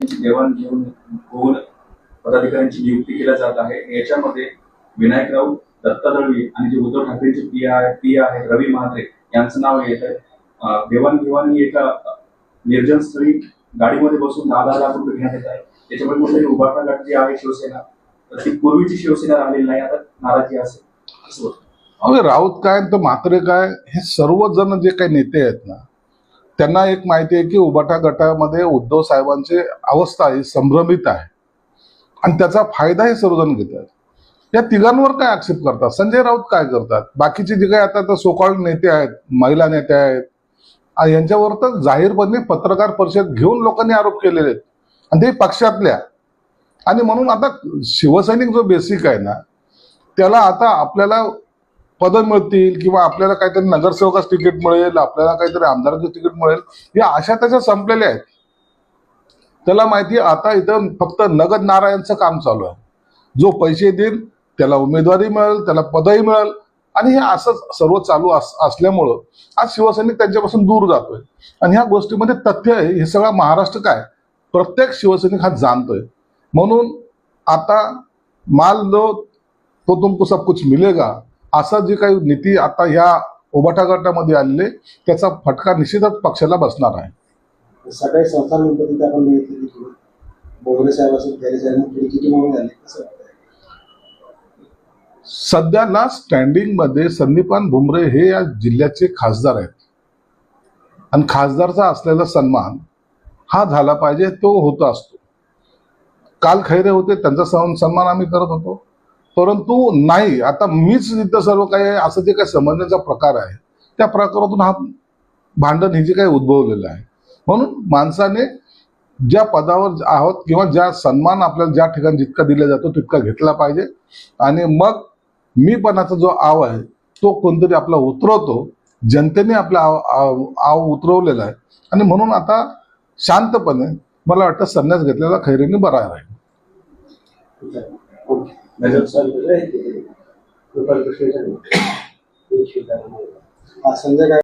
देवाणघेवाण होऊन पदाधिकाऱ्यांची नियुक्ती केल्या जात आहे। याच्यामध्ये विनायक राऊत, दत्ता दळवी आणि जे उद्धव ठाकरेंचे पी आहे रवी महात्रे यांचं नाव येत आहे। देवाणघेवाण ही एका निर्जन स्थळी गाडीमध्ये बसून 10 लाख रुपये घेण्यात येत आहे। त्याच्यामुळे कुठेतरी उभाटा गट जी आहे शिवसेना, तर ती पूर्वीची शिवसेना राहिलेली नाही, आता नाराजी असेल। अरे राऊत काय तर म्हात्रे काय, हे सर्वजण जे काही नेते आहेत ना, त्यांना एक माहिती आहे की उभाटा गटामध्ये उद्धव साहेबांची अवस्था ही संभ्रमित आहे आणि त्याचा फायदा हे सर्वजण घेतात। या तिघांवर काय आक्षेप करतात? संजय राऊत काय करतात? बाकीचे जे काही आता सोकॉल्ड नेते आहेत, महिला नेते आहेत, यांच्यावर तर जाहीरपणे पत्रकार परिषद घेऊन लोकांनी आरोप केलेले आहेत आणि ते पक्षातल्या। आणि म्हणून आता शिवसैनिक जो बेसिक आहे ना, त्याला आता आपल्याला पदं मिळतील किंवा आपल्याला काहीतरी नगरसेवकाच तिकीट मिळेल, आपल्याला काहीतरी आमदाराचं तिकीट मिळेल, या आशा त्याच्या संपलेल्या आहेत। त्याला माहिती आता इथं फक्त नगद नारायणचं काम चालू आहे। जो पैसे देईल त्याला उमेदवारी मिळेल, त्याला पदही मिळेल, आणि हे असं सर्व चालू असल्यामुळं आज शिवसैनिक त्यांच्यापासून दूर जातोय। आणि ह्या गोष्टीमध्ये तथ्य आहे, हे सगळा महाराष्ट्र काय प्रत्येक शिवसैनिक हा जाणतोय। म्हणून आता माल लो तो तुमको सब कुछ मिलेगा, असं जे काही नीती आता ह्या उभाटा गटामध्ये आलेले, त्याचा फटका निश्चितच पक्षाला बसणार आहे। सगळे संस्थान आपण बघितले बोगरे साहेब असेल त्याने झाले कसं सध्याला स्टँडिंग मध्ये संदीपान भुमरे हे या जिल्ह्याचे खासदार आहेत आणि खासदारचा असलेला सन्मान हा झाला पाहिजे, तो होत असतो। काल खैरे होते, त्यांचा सन्मान आम्ही करत होतो, परंतु नाही, आता मीच इथं सर्व काही असं जे काही समजण्याचा प्रकार आहे, त्या प्रकारातून हा भांडण हे जे काही उद्भवलेलं आहे। म्हणून माणसाने ज्या पदावर आहोत किंवा ज्या सन्मान आपल्याला ज्या ठिकाणी जितका दिला जातो तितका घेतला पाहिजे, आणि मग मीपणाचा जो आव आहे तो कोणतरी आपला उतरवतो। जनतेने आपला आव उतरवलेला आहे आणि म्हणून आता शांतपणे मला वाटतं संन्यास घेतलेला खैरेंनी बरा राहील। संजय